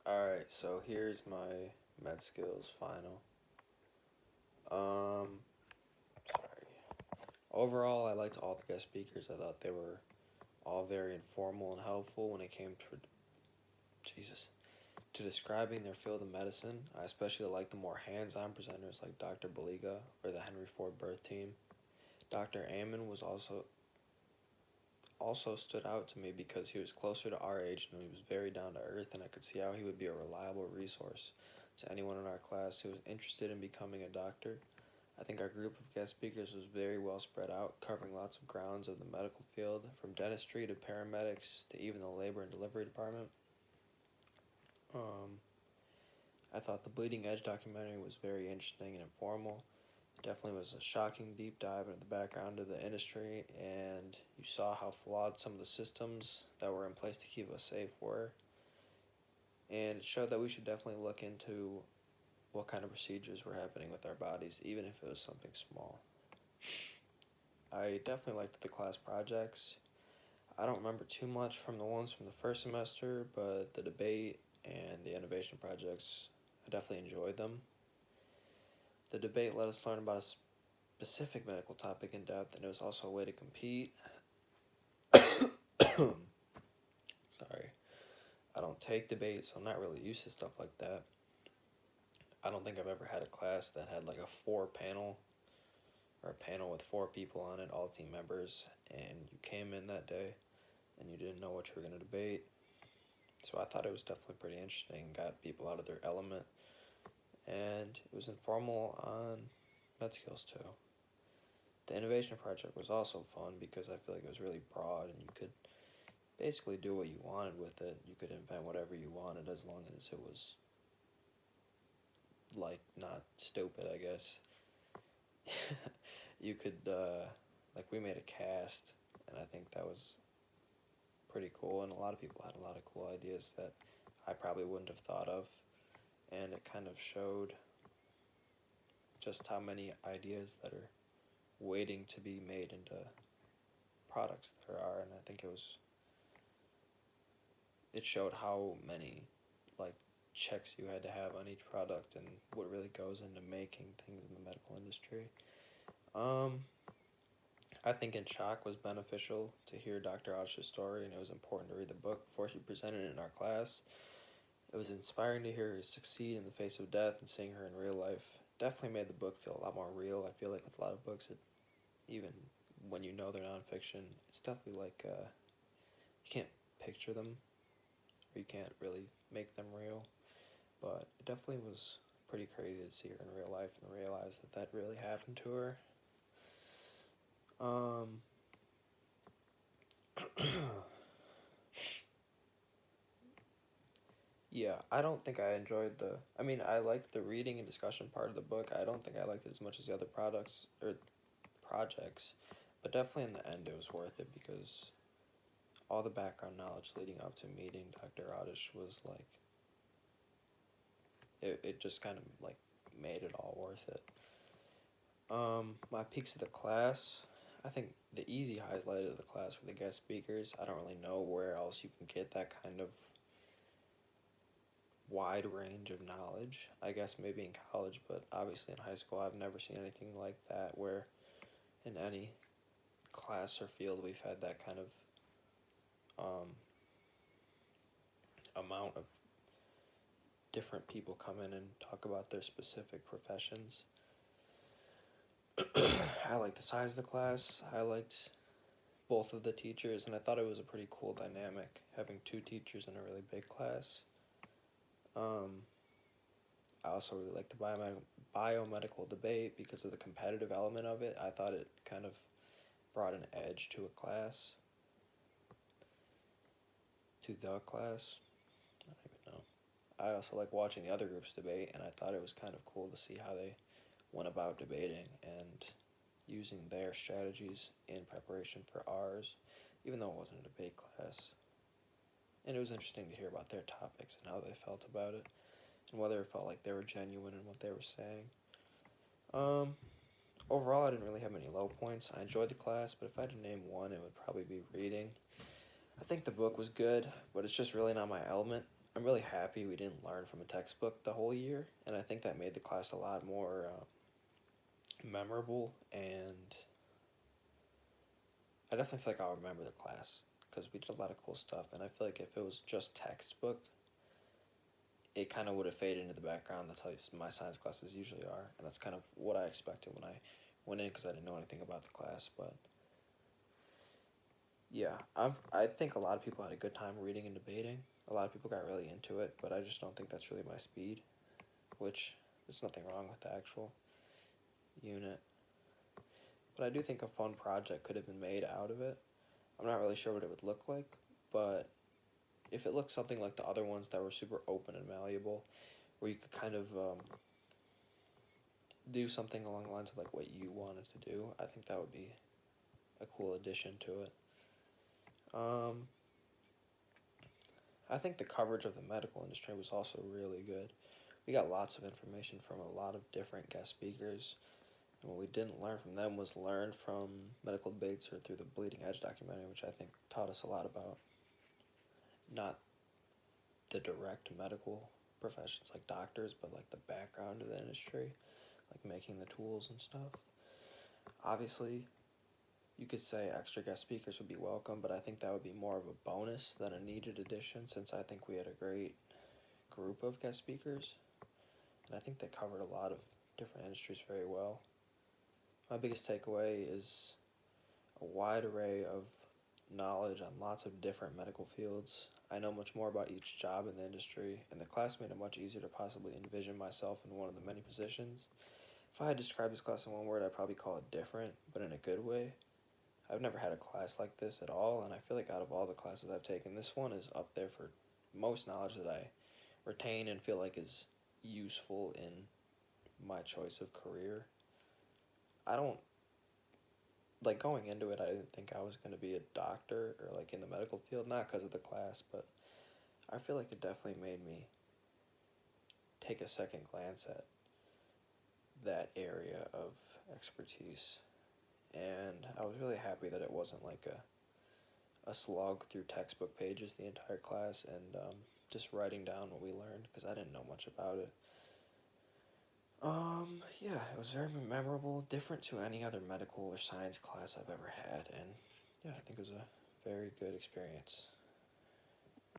Alright, so here's my med skills final. Um, Sorry. Overall, I liked all the guest speakers. I thought they were all very informal and helpful when it came to describing their field of medicine. I especially liked the more hands-on presenters like Dr. Baliga or the Henry Ford Birth Team. Dr. Ammon was also stood out to me because he was closer to our age and he was very down to earth, and I could see how he would be a reliable resource to anyone in our class who was interested in becoming a doctor. I think our group of guest speakers was very well spread out, covering lots of grounds of the medical field, from dentistry to paramedics to even the labor and delivery department. Um, I thought the Bleeding Edge documentary was very interesting and informal. Definitely was a shocking deep dive into the background of the industry, and you saw how flawed some of the systems that were in place to keep us safe were. And it showed that we should definitely look into what kind of procedures were happening with our bodies, even if it was something small. I definitely liked the class projects. I don't remember too much from the ones from the first semester, but the debate and the innovation projects, I definitely enjoyed them. The debate let us learn about a specific medical topic in depth, and it was also a way to compete. Sorry. I don't take debates, so I'm not really used to stuff like that. I don't think I've ever had a class that had like a four panel or a panel with four people on it, all team members, and you came in that day and you didn't know what you were going to debate. So I thought it was definitely pretty interesting, got people out of their element, and it was informal on med skills too. The innovation project was also fun because I feel like it was really broad and you could basically do what you wanted with it. You could invent whatever you wanted as long as it was like not stupid, I guess. You could like we made a cast, and I think that was pretty cool, and a lot of people had a lot of cool ideas that I probably wouldn't have thought of, and it kind of showed just how many ideas that are waiting to be made into products there are, and I think it showed how many like checks you had to have on each product and what really goes into making things in the medical industry. Um, I think In Shock was beneficial to hear Dr. Osh's story, and it was important to read the book before she presented it in our class. It was inspiring to hear her succeed in the face of death and seeing her in real life. Definitely made the book feel a lot more real. I feel like with a lot of books, even when you know they're nonfiction, it's definitely like you can't picture them or you can't really make them real. But it definitely was pretty crazy to see her in real life and realize that that really happened to her. Um, yeah, I don't think I enjoyed the. I mean, I liked the reading and discussion part of the book. I don't think I liked it as much as the other products or projects, but definitely in the end it was worth it because all the background knowledge leading up to meeting Dr. Oddish was like it just kind of like made it all worth it. My peaks of the class, I think the easy highlight of the class were the guest speakers. I don't really know where else you can get that kind of wide range of knowledge. I guess maybe in college, but obviously in high school I've never seen anything like that where in any class or field we've had that kind of um, amount of different people come in and talk about their specific professions. I liked the size of the class. I liked both of the teachers, and I thought it was a pretty cool dynamic having two teachers in a really big class. Um, I also really liked the biomedical debate because of the competitive element of it. I thought it kind of brought an edge to a class, to the class. I don't even know. I also like watching the other groups debate, and I thought it was kind of cool to see how they went about debating and using their strategies in preparation for ours, even though it wasn't a debate class. And it was interesting to hear about their topics and how they felt about it, and whether it felt like they were genuine in what they were saying. Um, Overall, I didn't really have any low points. I enjoyed the class, but if I had to name one, it would probably be reading. I think the book was good, but it's just really not my element. I'm really happy we didn't learn from a textbook the whole year, and I think that made the class a lot more memorable, and I definitely feel like I'll remember the class because we did a lot of cool stuff, and I feel like if it was just textbook, it kind of would have faded into the background. That's how my science classes usually are, and that's kind of what I expected when I went in because I didn't know anything about the class. But yeah, I think a lot of people had a good time reading and debating. A lot of people got really into it, but I just don't think that's really my speed. Which there's nothing wrong with the actual unit, but I do think a fun project could have been made out of it. I'm not really sure what it would look like, but if it looked something like the other ones that were super open and malleable, where you could kind of do something along the lines of like what you wanted to do, I think that would be a cool addition to it. I think the coverage of the medical industry was also really good. We got lots of information from a lot of different guest speakers, and what we didn't learn from them was learned from medical debates or through the Bleeding Edge documentary, which I think taught us a lot about not the direct medical professions like doctors, but like the background of the industry, like making the tools and stuff. Obviously, you could say extra guest speakers would be welcome, but I think that would be more of a bonus than a needed addition since I think we had a great group of guest speakers, and I think they covered a lot of different industries very well. My biggest takeaway is a wide array of knowledge on lots of different medical fields. I know much more about each job in the industry, and the class made it much easier to possibly envision myself in one of the many positions. If I had to describe this class in one word, I'd probably call it different, but in a good way. I've never had a class like this at all, and I feel like out of all the classes I've taken, this one is up there for most knowledge that I retain and feel like is useful in my choice of career. I don't like going into it. I didn't think I was going to be a doctor or like in the medical field, not because of the class, but I feel like it definitely made me take a second glance at that area of expertise. And I was really happy that it wasn't like a slog through textbook pages the entire class and just writing down what we learned because I didn't know much about it. Yeah, it was very memorable, different to any other medical or science class I've ever had, and yeah, I think it was a very good experience.